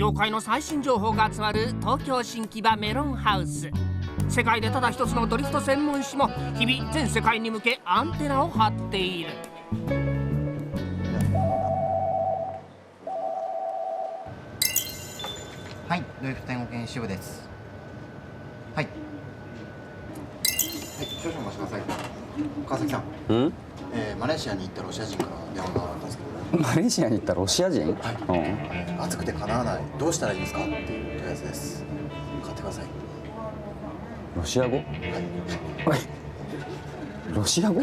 業界の最新情報が集まる東京新木場メロンハウス。世界でただ一つのドリフト専門誌も日々全世界に向けアンテナを張っている。はい、ドリフト天国支部です。はい、少々お待ちください。川崎さん、マレーシアに行ったロシア人から電話があったんですけど。マレーシアに行ったロシア人？はい、暑くて叶わない、どうしたらいいですかっていう問い合わせです。買ってください。ロシア語？はい。ロシア語？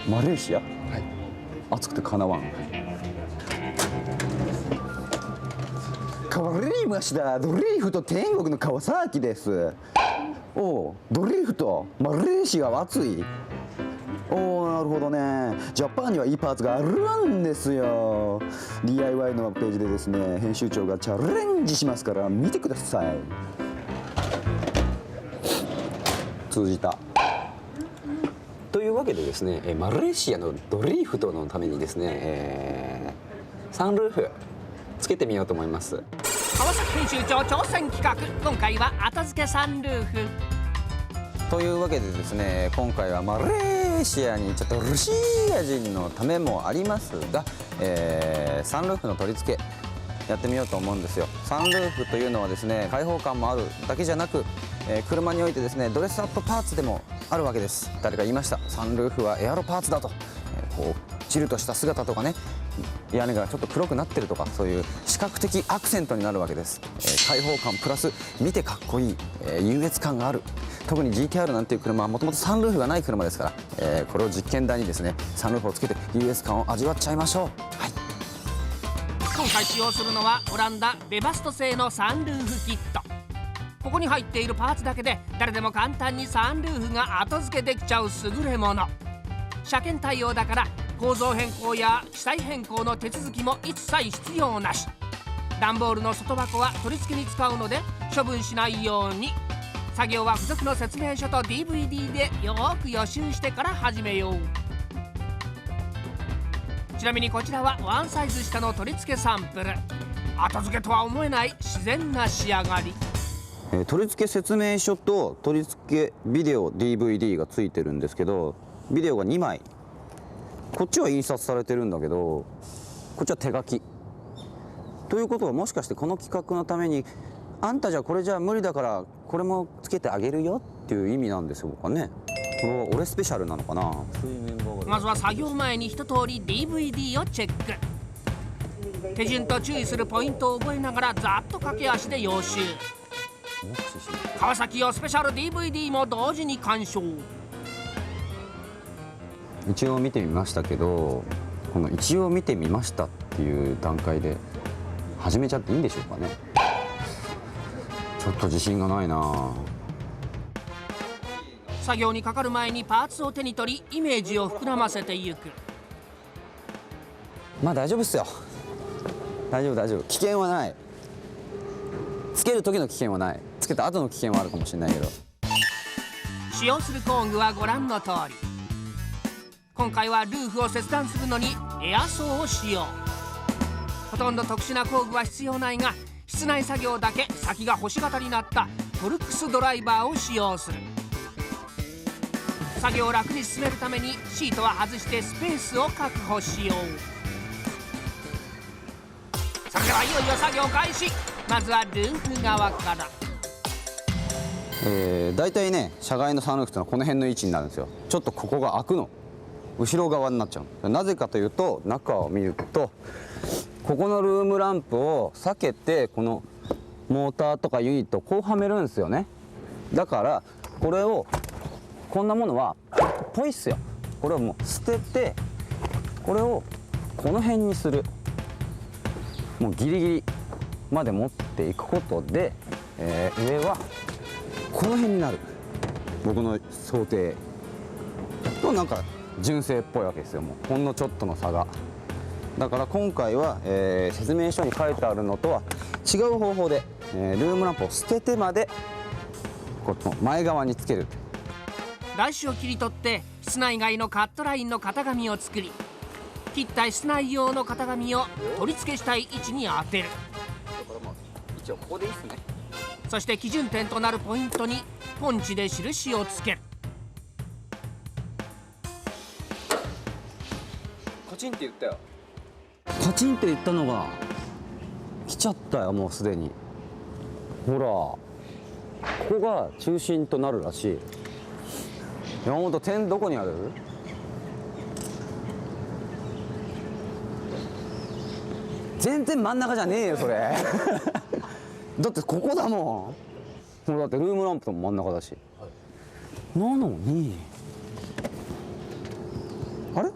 マレーシア？はい。暑くて叶わん。変わりました。ドリフト天国の川崎です。おう、ドリフトマレーシアは暑い。おお、なるほどね。ジャパンにはいいパーツがあるんですよ。 DIY のページでですね、編集長がチャレンジしますから見てください。通じた。というわけでですね、マレーシアのドリフトのためにですね、サンルーフつけてみようと思います。川崎編集長挑戦企画、今回は後付けサンルーフ。というわけでですね、今回はマレーシアにちょっとロシア人のためもありますが、サンルーフの取り付けやってみようと思うんですよ。サンルーフというのはですね、開放感もあるだけじゃなく、車においてですね、ドレスアップパーツでもあるわけです。誰か言いました。サンルーフはエアロパーツだと。こうチルとした姿とかね、屋根がちょっと黒くなってるとか、そういう視覚的アクセントになるわけです。開放感プラス見てかっこいい、優越感がある。特に GTR なんていう車はもともとサンルーフがない車ですから、これを実験台にですね、サンルーフをつけて優越感を味わっちゃいましょう。はい、今回使用するのはオランダベバスト製のサンルーフキット。ここに入っているパーツだけで誰でも簡単にサンルーフが後付けできちゃう優れもの。車検対応だから構造変更や記載変更の手続きも一切必要なし。段ボールの外箱は取り付けに使うので処分しないように。作業は付属の説明書と DVD でよく予習してから始めよう。ちなみにこちらはワンサイズ下の取り付けサンプル。後付けとは思えない自然な仕上がり。取り付け説明書と取り付けビデオ DVD がついてるんですけど、ビデオが2枚、こっちは印刷されてるんだけどこっちは手書きということは、もしかしてこの企画のためにあんたじゃこれじゃ無理だからこれもつけてあげるよっていう意味なんでしょうかね。これは俺スペシャルなのかな。まずは作業前に一通り DVD をチェック。手順と注意するポイントを覚えながらざっと駆け足で予習。川崎用スペシャル DVD も同時に鑑賞。一応見てみましたけど、この一応見てみましたっていう段階で始めちゃっていいんでしょうかね。ちょっと自信がないな。作業にかかる前にパーツを手に取りイメージを膨らませていく。まあ大丈夫っすよ。大丈夫大丈夫、危険はない。つける時の危険はない。つけた後の危険はあるかもしれないけど。使用する工具はご覧の通り。今回はルーフを切断するのにエアソーを使用。ほとんど特殊な工具は必要ないが、室内作業だけ先が星型になったトルクスドライバーを使用する。作業を楽に進めるためにシートは外してスペースを確保しよう。それではいよいよ作業開始。まずはルーフ側から。だいたいね、車外のサンルーフってのはこの辺の位置になるんですよ。ちょっとここが開くの、後ろ側になっちゃう。なぜかというと、中を見るとここのルームランプを避けて、このモーターとかユニットをこうはめるんですよね。だからこれを、こんなものはポイっすよ。これをもう捨てて、これをこの辺にする。もうギリギリまで持っていくことで、上はこの辺になる。僕の想定となんか純正っぽいわけですよ。もうほんのちょっとの差が。だから今回は、説明書に書いてあるのとは違う方法で、ルームランプを捨ててまでこの前側につける。台紙を切り取って室内外のカットラインの型紙を作り、切った室内用の型紙を取り付けしたい位置に当てる。一応ここでいいっすね。そして基準点となるポイントにポンチで印をつける。カチンって言ったよ。カチンって言ったのが来ちゃったよ、もうすでに。ほら、ここが中心となるらしい。山本、点どこにある？全然真ん中じゃねえよそれだってここだもん。ほら、だってルームランプとも真ん中だし、なのにあれ違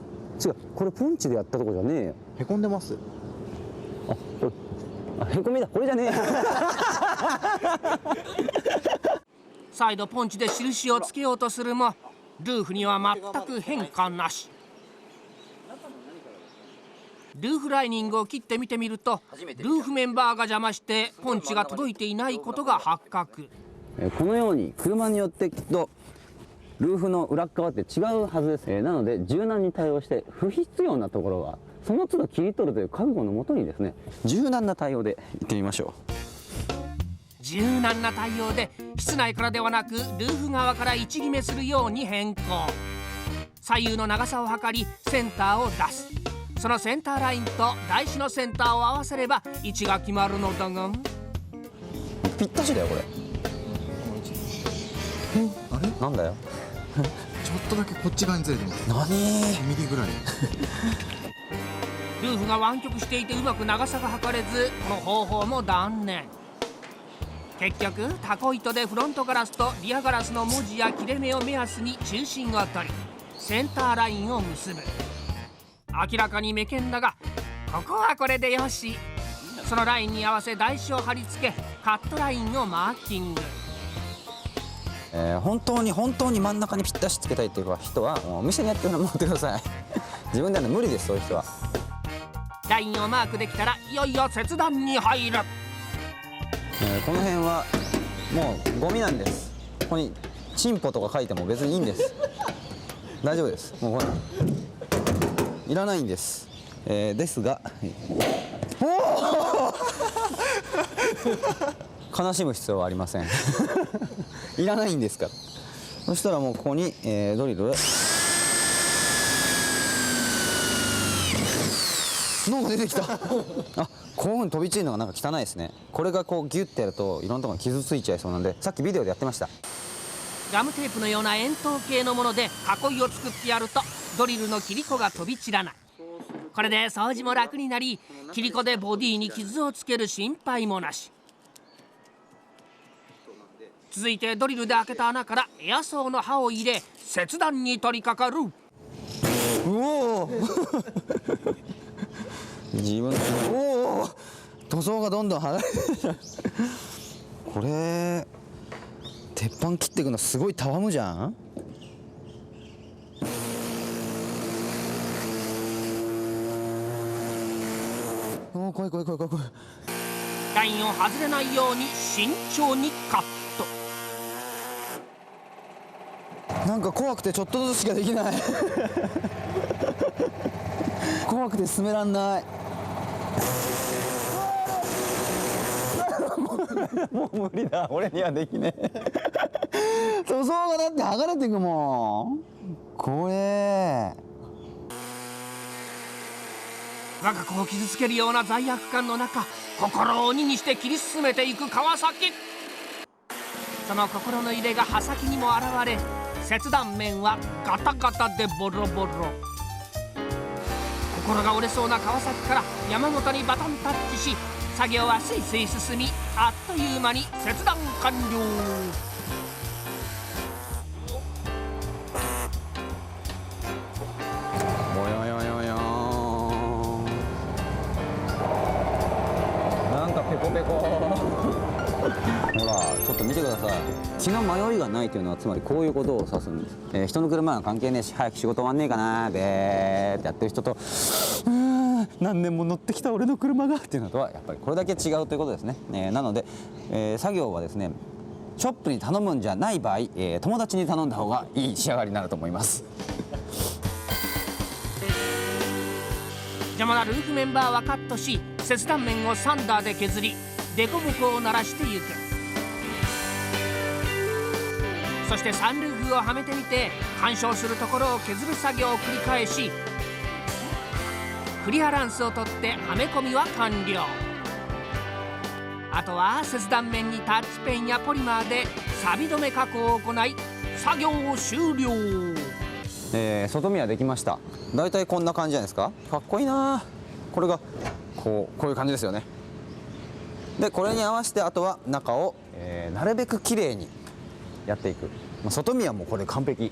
う、これポンチでやったとこじゃねえよ。へこんでます。あ、これ、へこみだ、これじゃねえよ再度ポンチで印をつけようとするもルーフには全く変化なし。ルーフライニングを切ってみてみるとルーフメンバーが邪魔してポンチが届いていないことが発覚。このように車によってきっとルーフの裏側って違うはずです。なので柔軟に対応して不必要なところはその都度切り取るという覚悟のもとにですね、柔軟な対応でいってみましょう。柔軟な対応で室内からではなくルーフ側から位置決めするように変更。左右の長さを測りセンターを出す。そのセンターラインと台紙のセンターを合わせれば位置が決まるのだが、ぴったしだよこれ。あれなんだよちょっとだけこっち側にずれてます。何2ミリぐらいルーフが湾曲していてうまく長さが測れずこの方法も断念。結局タコ糸でフロントガラスとリアガラスの文字や切れ目を目安に中心を取りセンターラインを結ぶ。明らかに目剣だがここはこれでよし。そのラインに合わせ台紙を貼り付けカットラインをマーキング。本当に真ん中にぴったしつけたいっていう人はもうお店にやってるの持ってください自分では無理です、そういう人は。ラインをマークできたらいよいよ切断に入る。この辺はもうゴミなんです。ここにチンポとか書いても別にいいんです大丈夫です。もうほらいらないんです、ですが悲しむ必要はありませんいらないんですから。そしたらもうここに、ドリルなんか出てきたあ、こういうふうに飛び散るのがなんか汚いですね。これがこうギュッてやるといろんなところに傷ついちゃいそうなんで、さっきビデオでやってました。ガムテープのような円筒形のもので囲いを作ってやるとドリルの切り子が飛び散らない。これで掃除も楽になり切り子でボディに傷をつける心配もなし。続いてドリルで開けた穴からエアソーの刃を入れ切断に取り掛かる。うお自分おお塗装がどんどん剥がれてるこれ鉄板切っていくのすごいたわむじゃん。おお怖い怖い怖い怖い怖い。ラインを外れないように慎重にカット。なんか怖くてちょっとずつしかできない怖くて進めらんないもう無理だ、俺にはできねえ塗装がだって剥がれていくもんこれ。我が子を傷つけるような罪悪感の中心を鬼にして切り進めていく川崎。その心の入れが刃先にも現れ切断面はガタガタでボロボロ。心が折れそうな川崎から山本にバトンタッチし作業はスイスイ進みあっという間に切断完了。もよよよよなんかペコペコほらちょっと見てください。気の迷いがないというのはつまりこういうことを指すんです、人の車は関係ねえし早く仕事終わんねえかなべーってやってる人と何年も乗ってきた俺の車がっていうのとはやっぱりこれだけ違うということですね、なので、作業はですねショップに頼むんじゃない場合、友達に頼んだ方がいい仕上がりになると思います邪魔なルーフメンバーはカットし切断面をサンダーで削り凸凹を鳴らしていく。そしてサンルーフをはめてみて干渉するところを削る作業を繰り返し、クリアランスを取ってはめ込みは完了。あとは切断面にタッチペンやポリマーで錆止め加工を行い作業終了。外見はできました。だいたいこんな感じじゃないですか。かっこいいな。これがこういう感じですよね。でこれに合わせてあとは中を、なるべく綺麗にやっていく。外見はもうこれ完璧。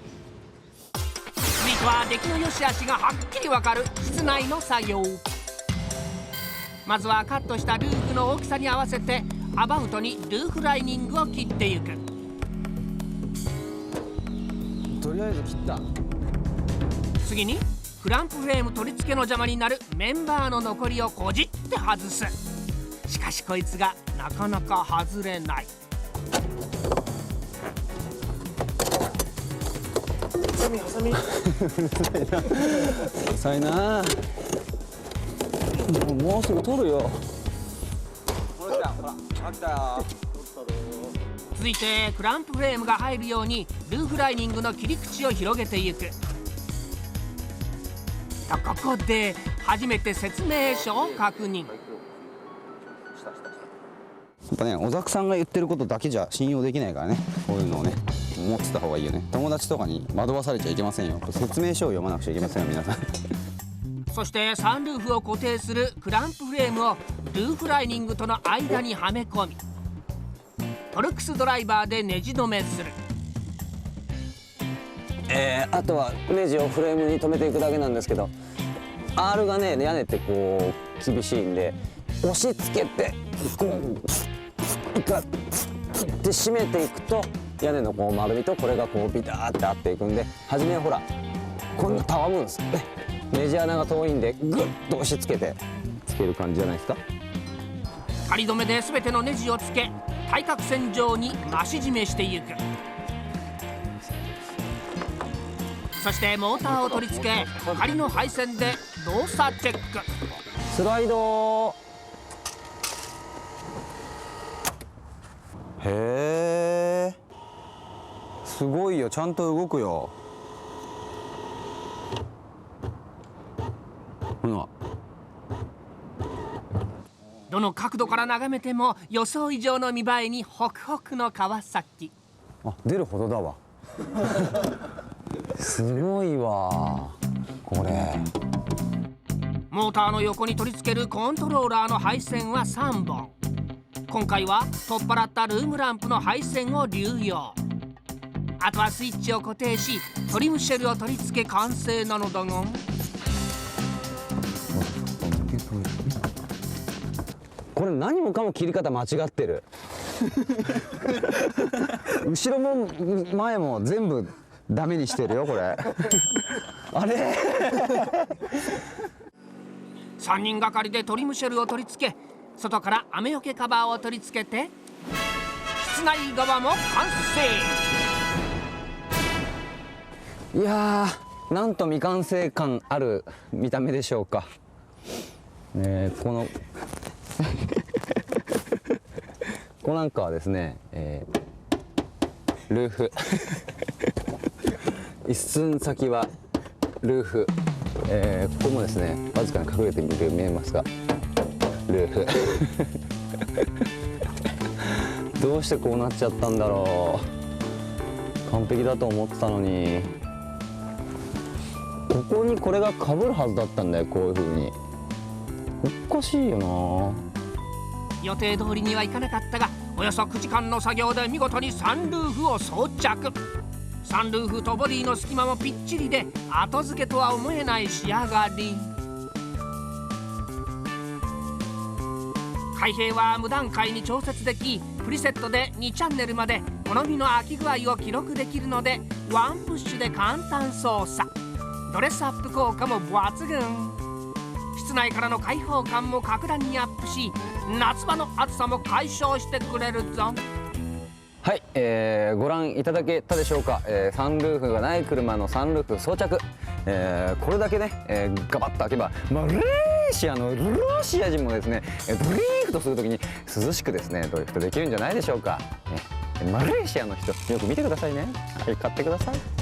続いては出来の良し悪しがはっきり分かる室内の作業。まずはカットしたルーフの大きさに合わせてアバウトにルーフライニングを切っていく。とりあえず切った。次にクランプフレーム取り付けの邪魔になるメンバーの残りをこじって外す。しかしこいつがなかなか外れない。ハサミうるさいな。もうすぐ取るよ。続いてクランプフレームが入るようにルーフライニングの切り口を広げていく。とここで初めて説明書を確認。やっぱね、小沢さんが言ってることだけじゃ信用できないからね。こういうのをね持ってた方がいいよね。友達とかに惑わされちゃいけませんよ。説明書を読まなくちゃいけませんよ皆さん。そしてサンルーフを固定するクランプフレームをルーフライニングとの間にはめ込み、トルクスドライバーでネジ止めする。あとはネジをフレームに留めていくだけなんですけど、 R がね屋根ってこう厳しいんで押し付けてこうガッて締めていくと屋根のこう丸みとこれがこうビターって合っていくんで、初めはほらこんなたわむんですよね。ネジ穴が遠いんでグッと押し付けてつける感じじゃないですか。仮止めで全てのネジをつけ対角線上に増し締めしていく。そしてモーターを取り付け仮の配線で動作チェック。スライド。へえ、すごいよ。ちゃんと動くよ。ほら、どの角度から眺めても予想以上の見栄えにホクホクの川崎。あ、出るほどだわ。すごいわこれ。モーターの横に取り付けるコントローラーの配線は3本。今回は取っ払ったルームランプの配線を流用。あとはスイッチを固定しトリムシェルを取り付け完成なのだが、これ何もかも切り方間違ってる。後ろも前も全部ダメにしてるよこれ。あれ3人がかりでトリムシェルを取り付け、外から雨よけカバーを取り付けて室内側も完成。いやー、なんと未完成感ある見た目でしょうか。このここなんかはですね、ルーフ一寸先はルーフ、ここもですねわずかに隠れて見えますがルーフ。どうしてこうなっちゃったんだろう。完璧だと思ってたのに。ここにこれが被るはずだったんだよ、こういう風に。おかしいよな。予定通りにはいかなかったが、およそ9時間の作業で見事にサンルーフを装着。サンルーフとボディの隙間もぴっちりで後付けとは思えない仕上がり。開閉は無段階に調節でき、プリセットで2チャンネルまで好みの空き具合を記録できるのでワンプッシュで簡単操作。ドレスアップ効果も抜群。室内からの開放感も格段にアップし、夏場の暑さも解消してくれるぞ。はい、ご覧いただけたでしょうか。サンルーフがない車のサンルーフ装着。これだけね、ガバッと開けば「マレーーシアのロシア人もですねドリフトするときに涼しくですねドリフトできるんじゃないでしょうか、ね、マレーシアの人よく見てくださいね。はい、買ってください。